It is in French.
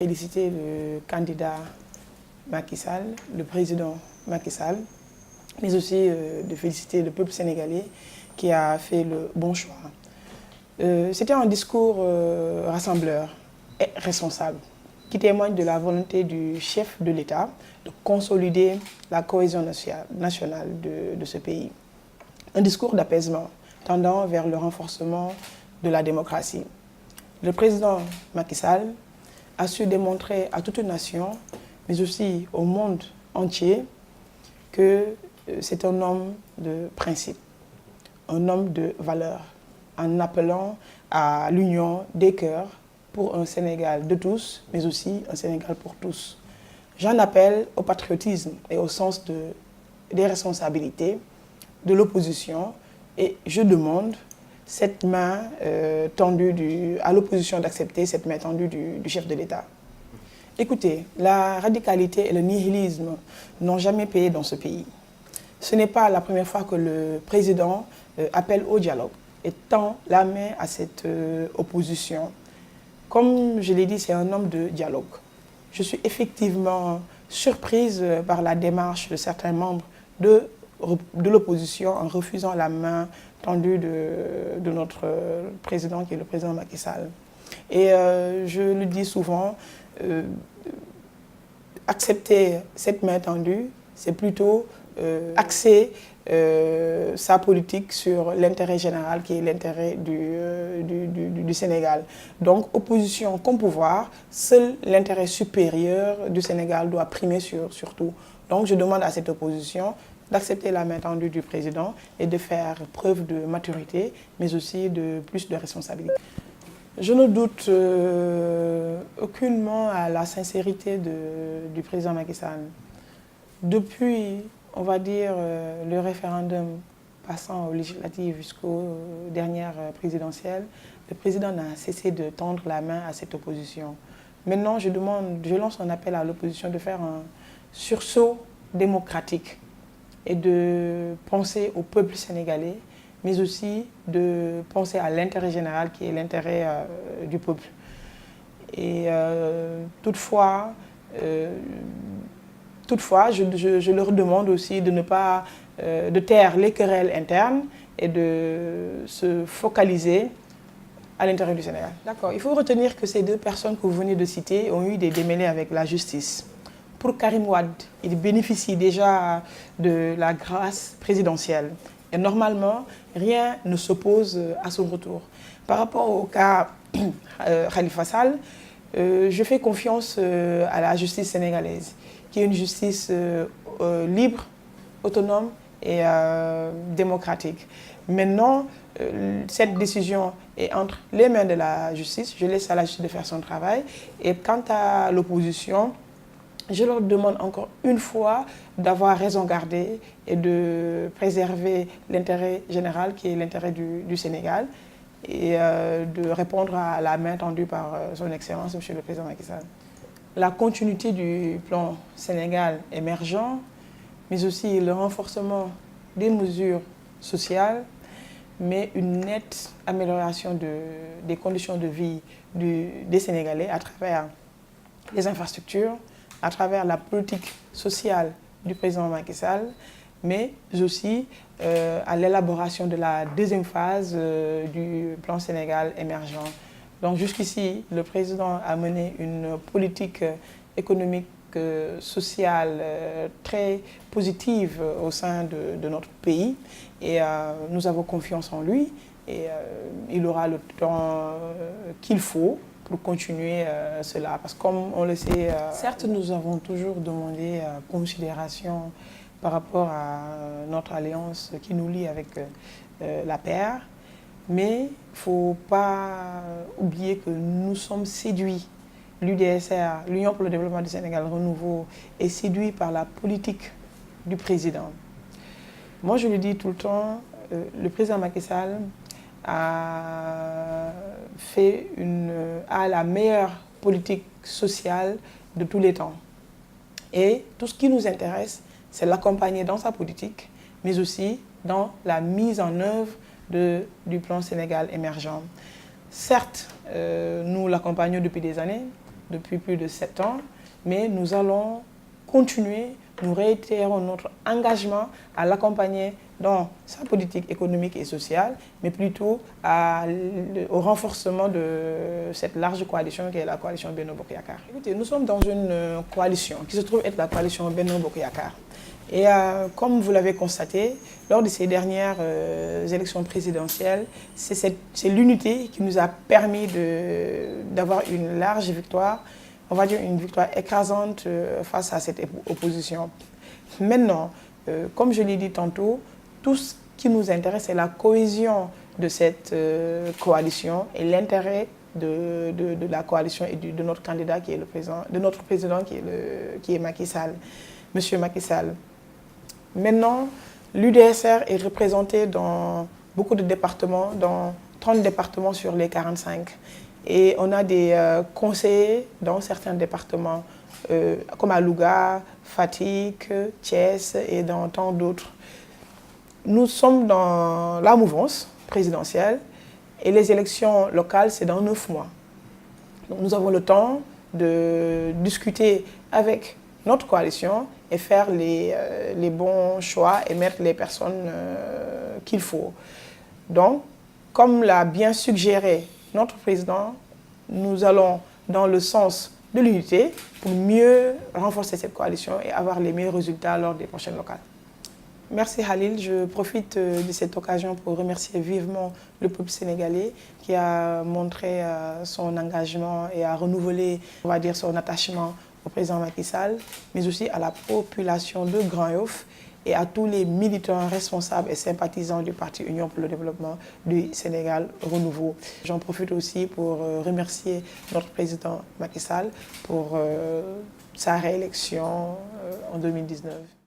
Féliciter le candidat Macky Sall, le président Macky Sall, mais aussi de féliciter le peuple sénégalais qui a fait le bon choix. C'était un discours rassembleur et responsable qui témoigne de la volonté du chef de l'État de consolider la cohésion nationale de ce pays. Un discours d'apaisement tendant vers le renforcement de la démocratie. Le président Macky Sall a su démontrer à toute une nation, mais aussi au monde entier, que c'est un homme de principe, un homme de valeur, en appelant à l'union des cœurs pour un Sénégal de tous, mais aussi un Sénégal pour tous. J'en appelle au patriotisme et au sens des responsabilités de l'opposition et je demande cette main tendue à l'opposition d'accepter cette main tendue du chef de l'État. Écoutez, la radicalité et le nihilisme n'ont jamais payé dans ce pays. Ce n'est pas la première fois que le président appelle au dialogue et tend la main à cette opposition. Comme je l'ai dit, c'est un homme de dialogue. Je suis effectivement surprise par la démarche de certains membres de l'opposition en refusant la main tendue de notre président, qui est le président Macky Sall. Et je le dis souvent, accepter cette main tendue, c'est plutôt axer sa politique sur l'intérêt général qui est l'intérêt du Sénégal. Donc, opposition comme pouvoir, seul l'intérêt supérieur du Sénégal doit primer sur tout. Donc, je demande à cette opposition d'accepter la main tendue du président et de faire preuve de maturité, mais aussi de plus de responsabilité. Je ne doute aucunement à la sincérité du président Macky Sall. Depuis, on va dire, le référendum passant aux législatives jusqu'aux dernières présidentielles, le président n'a cessé de tendre la main à cette opposition. Maintenant, je lance un appel à l'opposition de faire un sursaut démocratique et de penser au peuple sénégalais, mais aussi de penser à l'intérêt général qui est l'intérêt du peuple. Et toutefois, je leur demande aussi de ne pas de taire les querelles internes et de se focaliser à l'intérieur du Sénégal. D'accord, il faut retenir que ces deux personnes que vous venez de citer ont eu des démêlés avec la justice. Pour Karim Wade, il bénéficie déjà de la grâce présidentielle. Et normalement, rien ne s'oppose à son retour. Par rapport au cas Khalifa Sall, je fais confiance à la justice sénégalaise, qui est une justice libre, autonome et démocratique. Maintenant, cette décision est entre les mains de la justice. Je laisse à la justice de faire son travail. Et quant à l'opposition, je leur demande encore une fois d'avoir raison gardée et de préserver l'intérêt général qui est l'intérêt du Sénégal et de répondre à la main tendue par son Excellence, M. le Président Macky Sall. La continuité du plan Sénégal émergent, mais aussi le renforcement des mesures sociales, mais une nette amélioration des conditions de vie des Sénégalais à travers les infrastructures, à travers la politique sociale du président Macky Sall, mais aussi à l'élaboration de la deuxième phase du plan Sénégal émergent. Donc jusqu'ici, le président a mené une politique économique, sociale très positive au sein de notre pays et nous avons confiance en lui et il aura le temps qu'il faut pour continuer cela. Parce que comme on le sait, certes nous avons toujours demandé considération par rapport à notre alliance qui nous lie avec la paire, mais il ne faut pas oublier que nous sommes séduits. L'UDSR, l'Union pour le développement du Sénégal Renouveau, est séduit par la politique du président. Moi je le dis tout le temps, le président Macky Sall a la meilleure politique sociale de tous les temps. Et tout ce qui nous intéresse, c'est l'accompagner dans sa politique, mais aussi dans la mise en œuvre du plan Sénégal émergent. Certes, nous l'accompagnons depuis des années, depuis plus de 7 ans, mais nous allons continuer, nous réitérons notre engagement à l'accompagner dans sa politique économique et sociale, mais plutôt au renforcement de cette large coalition qui est la coalition Benno Bokk Yakaar. Écoutez, nous sommes dans une coalition qui se trouve être la coalition Benno Bokk Yakaar. Et comme vous l'avez constaté, lors de ces dernières élections présidentielles, c'est l'unité qui nous a permis d'avoir une large victoire, on va dire une victoire écrasante face à cette opposition. Maintenant, comme je l'ai dit tantôt, tout ce qui nous intéresse, c'est la cohésion de cette coalition et l'intérêt de la coalition et de notre candidat qui est le président, de notre président qui est Macky Sall, Monsieur Macky Sall. Maintenant, l'UDSR est représenté dans beaucoup de départements, dans 30 départements sur les 45. Et on a des conseillers dans certains départements, comme à Louga, Fatick, Thiès et dans tant d'autres. Nous sommes dans la mouvance présidentielle et les élections locales, c'est dans 9 mois. Donc nous avons le temps de discuter avec notre coalition et faire les bons choix et mettre les personnes qu'il faut. Donc, comme l'a bien suggéré notre président, nous allons dans le sens de l'unité pour mieux renforcer cette coalition et avoir les meilleurs résultats lors des prochaines locales. Merci Khalil, je profite de cette occasion pour remercier vivement le peuple sénégalais qui a montré son engagement et a renouvelé, on va dire, son attachement au président Macky Sall, mais aussi à la population de Grand Yoff et à tous les militants responsables et sympathisants du parti Union pour le développement du Sénégal Renouveau. J'en profite aussi pour remercier notre président Macky Sall pour sa réélection en 2019.